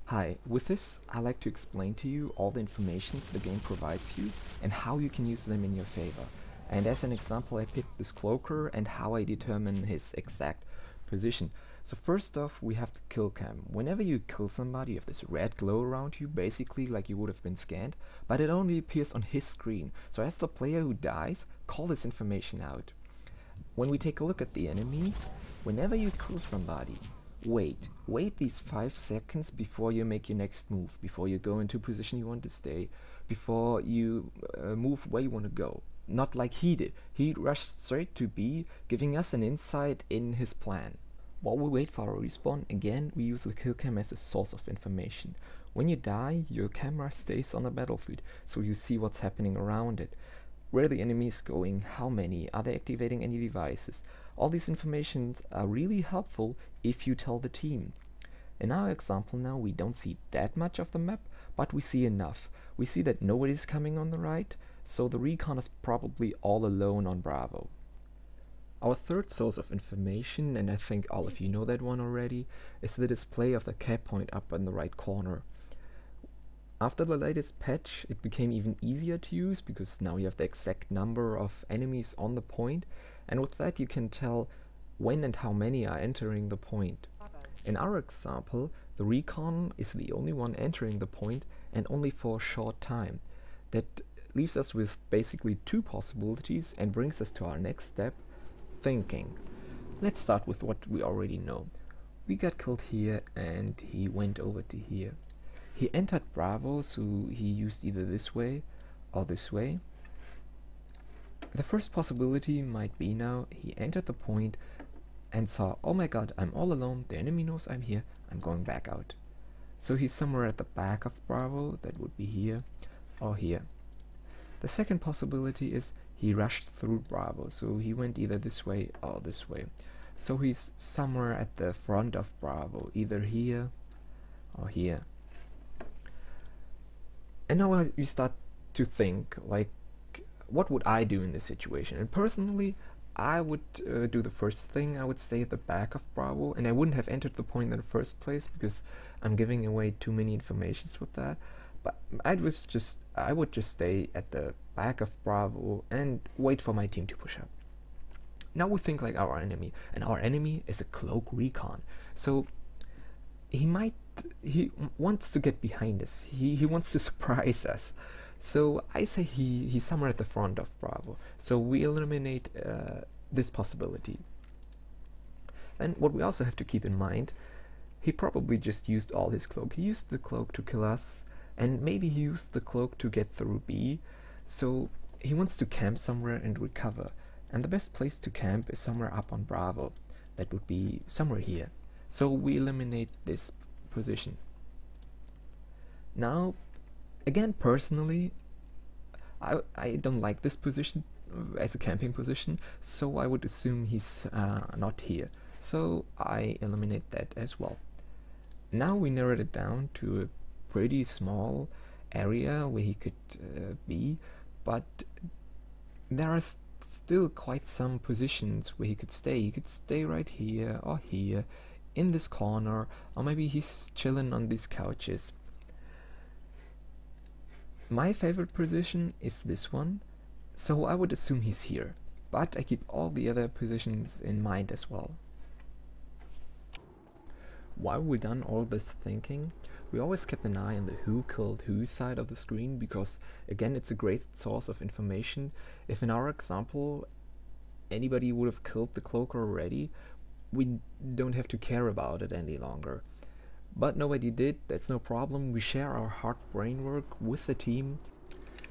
Hi, with this I like to explain to you all the informations the game provides you and how you can use them in your favor. And as an example I picked this cloaker and how I determine his exact position. So first off we have the kill cam. Whenever you kill somebody you have this red glow around you, basically like you would have been scanned, but it only appears on his screen. So as the player who dies, call this information out. When we take a look at the enemy, whenever you kill somebody, wait these 5 seconds before you make your next move, before you go into position you want to stay, before you move where you want to go. Not like he did. He rushed straight to B, giving us an insight in his plan. While we wait for our respawn, again we use the kill cam as a source of information. When you die, your camera stays on the battlefield, so you see what's happening around it. Where the enemy is going, how many, are they activating any devices. All these informations are really helpful if you tell the team. In our example now we don't see that much of the map, but we see enough. We see that nobody's coming on the right, so the recon is probably all alone on Bravo. Our third source of information, and I think all of you know that one already, is the display of the cap point up in the right corner. After the latest patch it became even easier to use because now you have the exact number of enemies on the point, and with that you can tell when and how many are entering the point. In our example, the recon is the only one entering the point and only for a short time. That leaves us with basically 2 possibilities and brings us to our next step, thinking. Let's start with what we already know. We got killed here and he went over to here. He entered Bravo, so he used either this way or this way. The first possibility might be now he entered the point and saw, oh my god, I'm all alone, the enemy knows I'm here, I'm going back out. So he's somewhere at the back of Bravo, that would be here or here. The second possibility is he rushed through Bravo, so he went either this way or this way. So he's somewhere at the front of Bravo, either here or here. And now you start to think, like, what would I do in this situation? And personally, I would do the first thing. I would stay at the back of Bravo, and I wouldn't have entered the point in the first place because I'm giving away too many informations with that. But I would just stay at the back of Bravo and wait for my team to push up. Now we think like our enemy, and our enemy is a cloak recon. So he wants to get behind us. He wants to surprise us. So I say he's somewhere at the front of Bravo. So we eliminate this possibility. And what we also have to keep in mind, he probably just used all his cloak. He used the cloak to kill us, and maybe he used the cloak to get through B. So he wants to camp somewhere and recover. And the best place to camp is somewhere up on Bravo. That would be somewhere here. So we eliminate this position. Now, again, personally, I don't like this position as a camping position, so I would assume he's not here. So I eliminate that as well. Now we narrowed it down to a pretty small area where he could be, but there are still quite some positions where he could stay. He could stay right here or here, in this corner, or maybe he's chilling on these couches. My favorite position is this one, so I would assume he's here, but I keep all the other positions in mind as well. While we've done all this thinking, we always kept an eye on the who killed who side of the screen, because again it's a great source of information. If in our example anybody would have killed the cloaker already, we don't have to care about it any longer. But nobody did, that's no problem. We share our hard brain work with the team.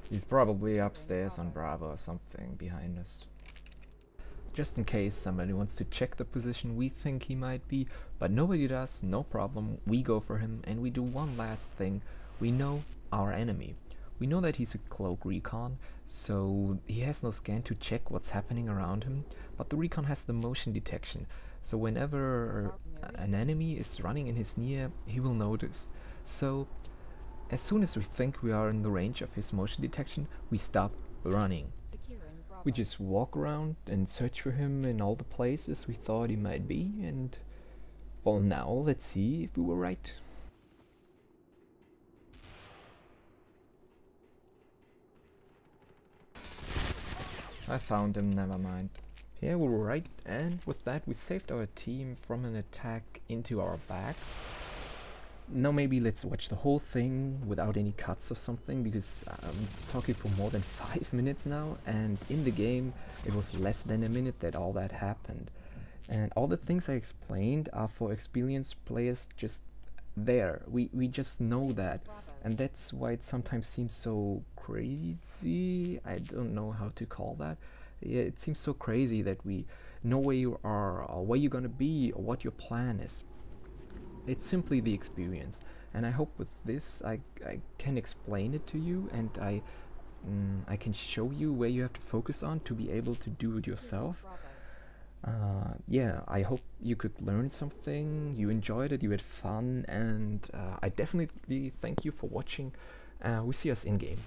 He's probably upstairs on Bravo or something behind us. Just in case somebody wants to check the position we think he might be, but nobody does, no problem. We go for him and we do one last thing. We know our enemy. We know that he's a cloak recon, so he has no scan to check what's happening around him, but the recon has the motion detection. So whenever an enemy is running in his near, he will notice. So as soon as we think we are in the range of his motion detection, we stop running. We We just walk around and search for him in all the places we thought he might be, and well, now let's see if we were right. I found him, never mind. Yeah, we were right, and with that we saved our team from an attack into our backs. Now maybe let's watch the whole thing without any cuts or something, because I'm talking for more than 5 minutes now, and in the game it was less than a minute that all that happened. And all the things I explained are for experienced players just there. We just know that, and that's why it sometimes seems so crazy. I don't know how to call that. Yeah, it seems so crazy that we know where you are, or where you're gonna be, or what your plan is. It's simply the experience, and I hope with this I can explain it to you, and I can show you where you have to focus on to be able to do it yourself. Yeah, I hope you could learn something, you enjoyed it, you had fun, and I definitely thank you for watching. We see us in game.